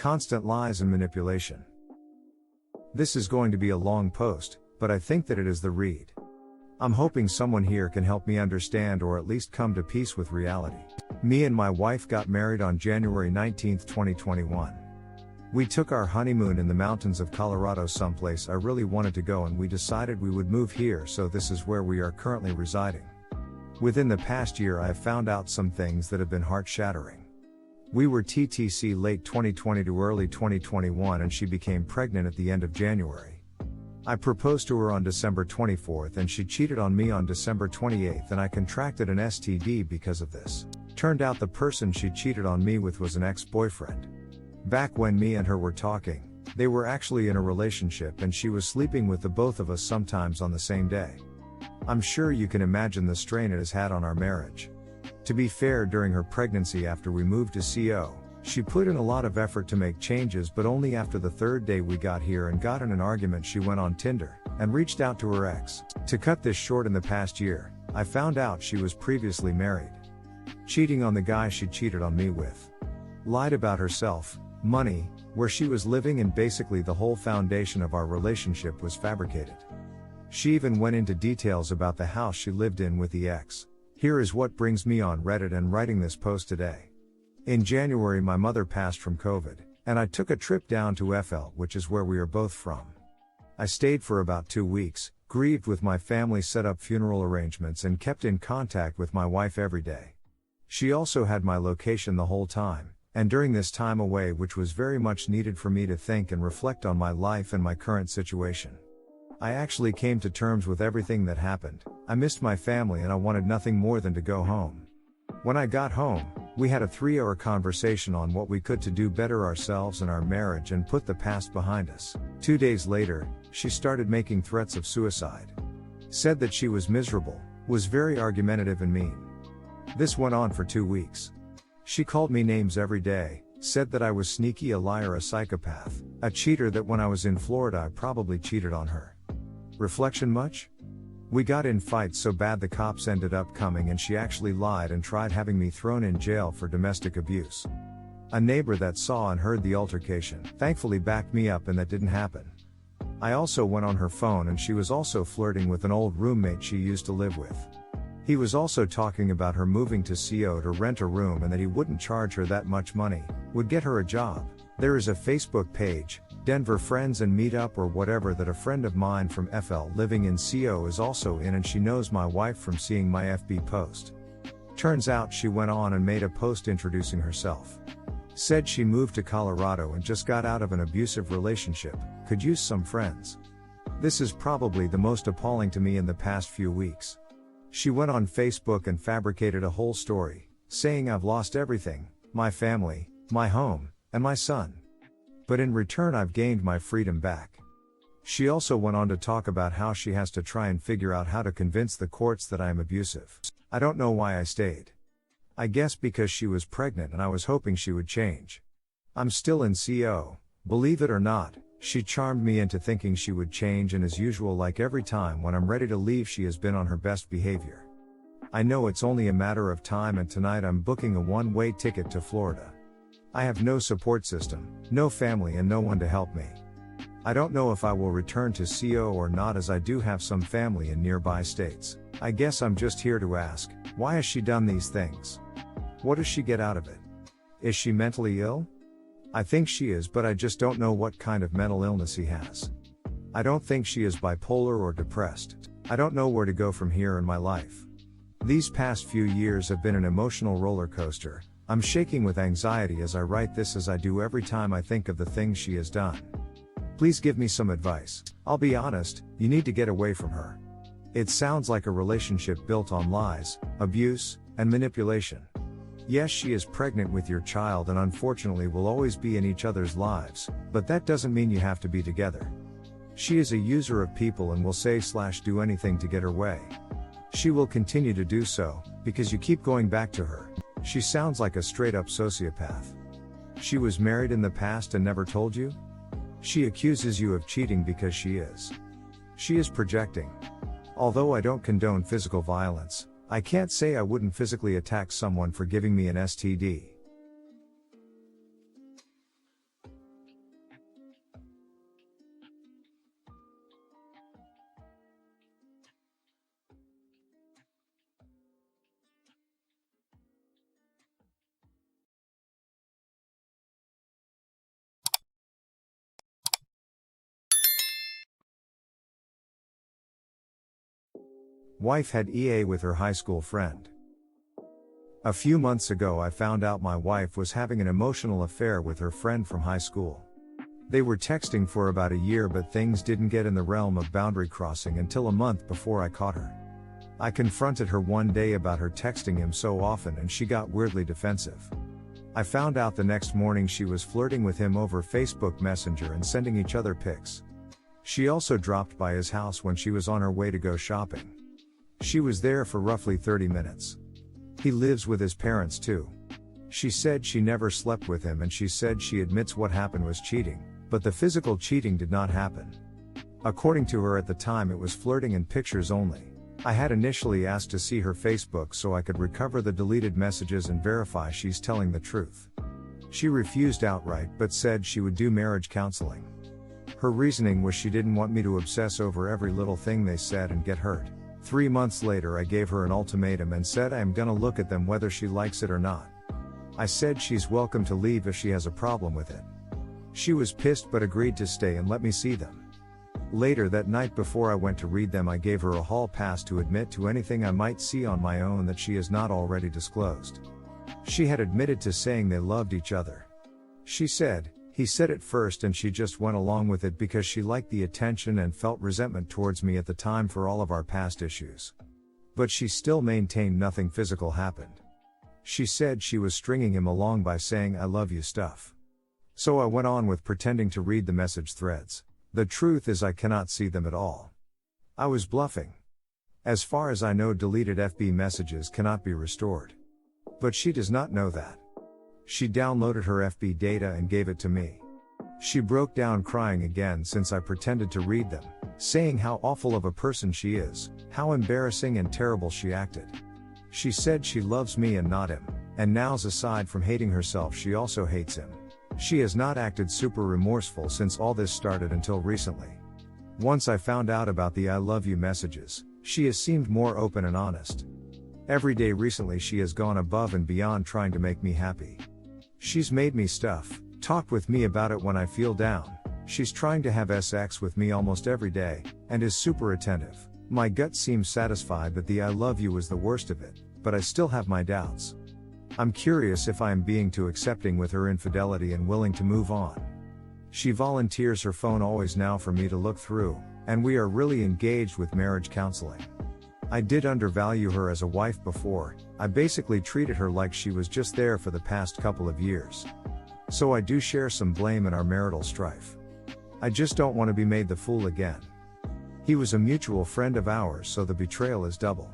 Constant lies and manipulation. This is going to be a long post, but I think that it is the read. I'm hoping someone here can help me understand or at least come to peace with reality. Me and my wife got married on January 19, 2021. We took our honeymoon in the mountains of Colorado, someplace I really wanted to go, and we decided we would move here, so this is where we are currently residing. Within the past year I have found out some things that have been heart-shattering. We were TTC late 2020 to early 2021 and she became pregnant at the end of January. I proposed to her on December 24th and she cheated on me on December 28th, and I contracted an STD because of this. Turned out the person she cheated on me with was an ex-boyfriend. Back when me and her were talking, they were actually in a relationship and she was sleeping with the both of us sometimes on the same day. I'm sure you can imagine the strain it has had on our marriage. To be fair, during her pregnancy after we moved to CO, she put in a lot of effort to make changes, but only after the third day we got here and got in an argument she went on Tinder and reached out to her ex. To cut this short, in the past year, I found out she was previously married. Cheating on the guy she cheated on me with. Lied about herself, money, where she was living, and basically the whole foundation of our relationship was fabricated. She even went into details about the house she lived in with the ex. Here is what brings me on Reddit and writing this post today. In January my mother passed from COVID, and I took a trip down to FL, which is where we are both from. I stayed for about 2 weeks, grieved with my family, set up funeral arrangements, and kept in contact with my wife every day. She also had my location the whole time, and during this time away, which was very much needed for me to think and reflect on my life and my current situation. I actually came to terms with everything that happened. I missed my family and I wanted nothing more than to go home. When I got home, we had a 3-hour conversation on what we could to do better ourselves and our marriage and put the past behind us. 2 days later, she started making threats of suicide. Said that she was miserable, was very argumentative and mean. This went on for 2 weeks. She called me names every day, said that I was sneaky, a liar, a psychopath, a cheater, that when I was in Florida I probably cheated on her. Reflection much? We got in fights so bad the cops ended up coming, and she actually lied and tried having me thrown in jail for domestic abuse. A neighbor that saw and heard the altercation thankfully backed me up and that didn't happen. I also went on her phone and she was also flirting with an old roommate she used to live with. He was also talking about her moving to CO to rent a room and that he wouldn't charge her that much money, would get her a job. There is a Facebook page, Denver Friends and Meetup or whatever, that a friend of mine from FL living in CO is also in, and she knows my wife from seeing my FB post. Turns out she went on and made a post introducing herself. Said she moved to Colorado and just got out of an abusive relationship, could use some friends. This is probably the most appalling to me in the past few weeks. She went on Facebook and fabricated a whole story, saying I've lost everything, my family, my home, and my son. But in return I've gained my freedom back. She also went on to talk about how she has to try and figure out how to convince the courts that I am abusive. I don't know why I stayed. I guess because she was pregnant and I was hoping she would change. I'm still in CO, believe it or not. She charmed me into thinking she would change, and as usual, like every time when I'm ready to leave, she has been on her best behavior. I know it's only a matter of time, and tonight I'm booking a one-way ticket to Florida. I have no support system, no family, and no one to help me. I don't know if I will return to CO or not, as I do have some family in nearby states. I guess I'm just here to ask, why has she done these things? What does she get out of it? Is she mentally ill? I think she is, but I just don't know what kind of mental illness he has. I don't think she is bipolar or depressed. I don't know where to go from here in my life. These past few years have been an emotional roller coaster. I'm shaking with anxiety as I write this, as I do every time I think of the things she has done. Please give me some advice. I'll be honest, you need to get away from her. It sounds like a relationship built on lies, abuse, and manipulation. Yes, she is pregnant with your child and unfortunately will always be in each other's lives, but that doesn't mean you have to be together. She is a user of people and will say/do anything to get her way. She will continue to do so, because you keep going back to her. She sounds like a straight-up sociopath. She was married in the past and never told you? She accuses you of cheating because she is. She is projecting. Although I don't condone physical violence, I can't say I wouldn't physically attack someone for giving me an STD. Wife had EA with her high school friend. A few months ago I found out my wife was having an emotional affair with her friend from high school. They were texting for about a year, but things didn't get in the realm of boundary crossing until a month before I caught her. I confronted her one day about her texting him so often and she got weirdly defensive. I found out the next morning she was flirting with him over Facebook Messenger and sending each other pics. She also dropped by his house when she was on her way to go shopping. She was there for roughly 30 minutes. He lives with his parents too. She said she never slept with him and she said she admits what happened was cheating, but the physical cheating did not happen. According to her at the time it was flirting and pictures only. I had initially asked to see her Facebook so I could recover the deleted messages and verify she's telling the truth. She refused outright but said she would do marriage counseling. Her reasoning was she didn't want me to obsess over every little thing they said and get hurt. 3 months later I gave her an ultimatum and said I am gonna look at them whether she likes it or not. I said she's welcome to leave if she has a problem with it. She was pissed but agreed to stay and let me see them. Later that night before I went to read them I gave her a hall pass to admit to anything I might see on my own that she has not already disclosed. She had admitted to saying they loved each other. She said, he said it first and she just went along with it because she liked the attention and felt resentment towards me at the time for all of our past issues. But she still maintained nothing physical happened. She said she was stringing him along by saying I love you stuff. So I went on with pretending to read the message threads. The truth is I cannot see them at all. I was bluffing. As far as I know, deleted FB messages cannot be restored. But she does not know that. She downloaded her FB data and gave it to me. She broke down crying again since I pretended to read them, saying how awful of a person she is, how embarrassing and terrible she acted. She said she loves me and not him, and now aside from hating herself she also hates him. She has not acted super remorseful since all this started until recently. Once I found out about the I love you messages, she has seemed more open and honest. Every day recently she has gone above and beyond trying to make me happy. She's made me stuff, talked with me about it when I feel down, she's trying to have sex with me almost every day, and is super attentive. My gut seems satisfied that the I love you was the worst of it, but I still have my doubts. I'm curious if I am being too accepting with her infidelity and willing to move on. She volunteers her phone always now for me to look through, and we are really engaged with marriage counseling. I did undervalue her as a wife before, I basically treated her like she was just there for the past couple of years. So I do share some blame in our marital strife. I just don't want to be made the fool again. He was a mutual friend of ours, so the betrayal is double.